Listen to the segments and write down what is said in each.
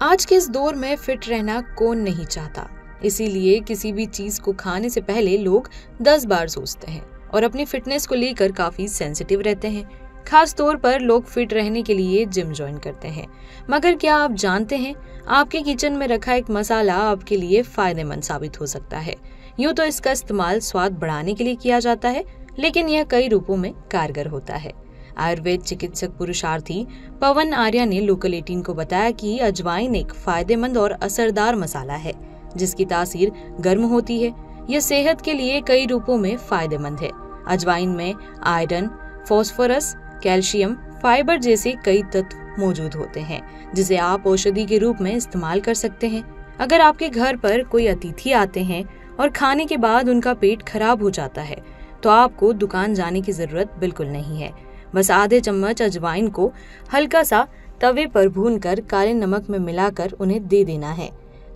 आज के इस दौर में फिट रहना कौन नहीं चाहता। इसीलिए किसी भी चीज को खाने से पहले लोग 10 बार सोचते हैं और अपनी फिटनेस को लेकर काफी सेंसिटिव रहते हैं। खास तौर पर लोग फिट रहने के लिए जिम ज्वाइन करते हैं। मगर क्या आप जानते हैं, आपके किचन में रखा एक मसाला आपके लिए फायदेमंद साबित हो सकता है। यूं तो इसका इस्तेमाल स्वाद बढ़ाने के लिए किया जाता है, लेकिन यह कई रूपों में कारगर होता है। आयुर्वेद चिकित्सक पुरुषार्थी पवन आर्या ने लोकल 18 को बताया कि अजवाइन एक फायदेमंद और असरदार मसाला है जिसकी तासीर गर्म होती है। यह सेहत के लिए कई रूपों में फायदेमंद है। अजवाइन में आयरन, फास्फोरस, कैल्शियम, फाइबर जैसे कई तत्व मौजूद होते हैं जिसे आप औषधि के रूप में इस्तेमाल कर सकते हैं। अगर आपके घर पर कोई अतिथि आते हैं और खाने के बाद उनका पेट खराब हो जाता है तो आपको दुकान जाने की जरूरत बिल्कुल नहीं है। बस आधे चम्मच अजवाइन को हल्का सा तवे पर भूनकर काले नमक में मिलाकर उन्हें दे देना है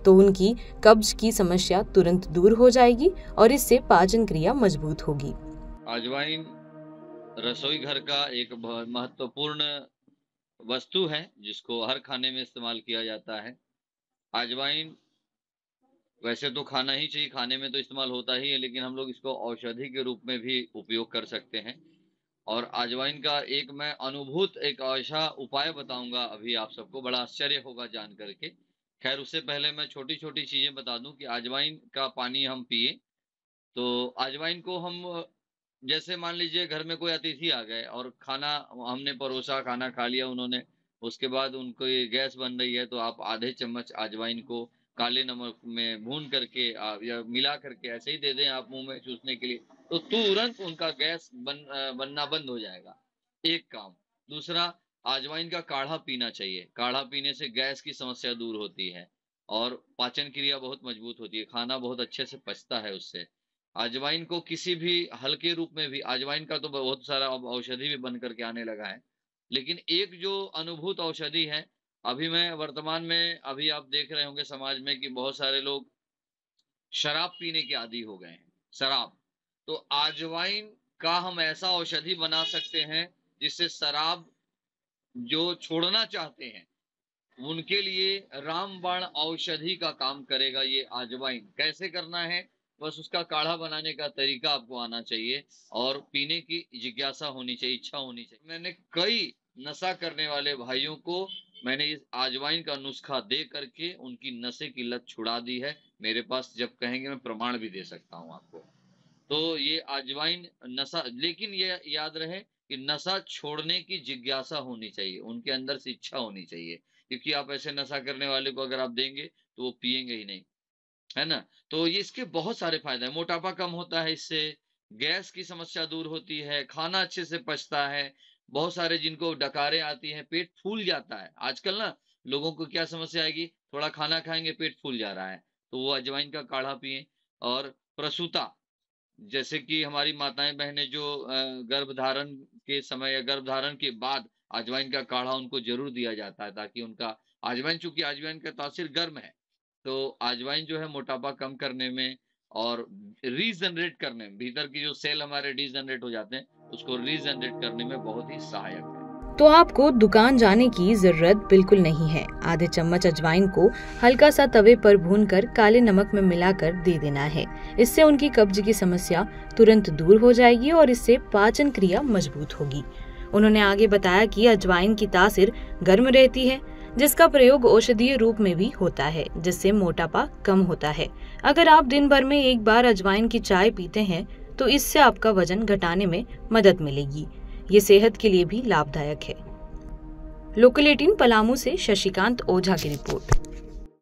तो उनकी कब्ज की समस्या तुरंत दूर हो जाएगी और इससे पाचन क्रिया मजबूत होगी। अजवाइन रसोई घर का एक बहुत महत्वपूर्ण वस्तु है जिसको हर खाने में इस्तेमाल किया जाता है। अजवाइन वैसे तो खाना ही चाहिए, खाने में तो इस्तेमाल होता ही है, लेकिन हम लोग इसको औषधि के रूप में भी उपयोग कर सकते हैं। और अजवाइन का एक मैं अनुभूत एक ऐसा उपाय बताऊंगा, अभी आप सबको बड़ा आश्चर्य होगा जान करके। खैर उससे पहले मैं छोटी छोटी चीजें बता दूं कि अजवाइन का पानी हम पिए तो अजवाइन को हम जैसे मान लीजिए घर में कोई अतिथि आ गए और खाना हमने परोसा, खाना खा लिया उन्होंने, उसके बाद उनको ये गैस बन रही है तो आप आधे चम्मच अजवाइन को काले नमक में भून करके या मिला करके ऐसे ही दे दें आप मुंह में चूसने के लिए, तो तुरंत उनका गैस बनना बंद हो जाएगा। एक काम। दूसरा, अजवाइन का काढ़ा पीना चाहिए। काढ़ा पीने से गैस की समस्या दूर होती है और पाचन क्रिया बहुत मजबूत होती है, खाना बहुत अच्छे से पचता है उससे। अजवाइन को किसी भी हल्के रूप में भी, अजवाइन का तो बहुत सारा औषधि भी बन करके आने लगा है, लेकिन एक जो अनुभूत औषधि है, अभी मैं वर्तमान में अभी आप देख रहे होंगे समाज में कि बहुत सारे लोग शराब पीने के आदी हो गए हैं। शराब, तो अजवाइन का हम ऐसा औषधि बना सकते हैं जिससे शराब जो छोड़ना चाहते हैं उनके लिए रामबाण औषधि का काम करेगा ये अजवाइन। कैसे करना है, बस उसका काढ़ा बनाने का तरीका आपको आना चाहिए और पीने की जिज्ञासा होनी चाहिए, इच्छा होनी चाहिए। मैंने कई नशा करने वाले भाइयों को मैंने इस अजवाइन का नुस्खा दे करके उनकी नशे की लत छुड़ा दी है। मेरे पास जब कहेंगे मैं प्रमाण भी दे सकता हूँ आपको। तो ये अजवाइन नशा, लेकिन ये याद रहे कि नशा छोड़ने की जिज्ञासा होनी चाहिए, उनके अंदर से इच्छा होनी चाहिए, क्योंकि आप ऐसे नशा करने वाले को अगर आप देंगे तो वो पिएंगे ही नहीं, है ना। तो ये इसके बहुत सारे फायदे हैं। मोटापा कम होता है इससे, गैस की समस्या दूर होती है, खाना अच्छे से पचता है। बहुत सारे जिनको डकारें आती हैं, पेट फूल जाता है आजकल ना, लोगों को क्या समस्या आएगी, थोड़ा खाना खाएंगे पेट फूल जा रहा है, तो वो अजवाइन का काढ़ा पिए। और प्रसूता, जैसे कि हमारी माताएं बहनें जो गर्भधारण के समय या गर्भधारण के बाद अजवाइन का काढ़ा उनको जरूर दिया जाता है, ताकि उनका अजवाइन, चूंकि अजवाइन का तासीर गर्म है, तो अजवाइन जो है मोटापा कम करने में और रीजनरेट करने में, भीतर की जो सेल हमारे डिजनरेट हो जाते हैं उसको रीजनरेट करने में बहुत ही सहायक है। तो आपको दुकान जाने की जरूरत बिल्कुल नहीं है। आधे चम्मच अजवाइन को हल्का सा तवे पर भूनकर काले नमक में मिलाकर दे देना है। इससे उनकी कब्ज की समस्या तुरंत दूर हो जाएगी और इससे पाचन क्रिया मजबूत होगी। उन्होंने आगे बताया कि अजवाइन की तासीर गर्म रहती है, जिसका प्रयोग औषधीय रूप में भी होता है, जिससे मोटापा कम होता है। अगर आप दिन भर में एक बार अजवाइन की चाय पीते हैं तो इससे आपका वजन घटाने में मदद मिलेगी। ये सेहत के लिए भी लाभदायक है। लोकल 18 पलामू से शशिकांत ओझा की रिपोर्ट।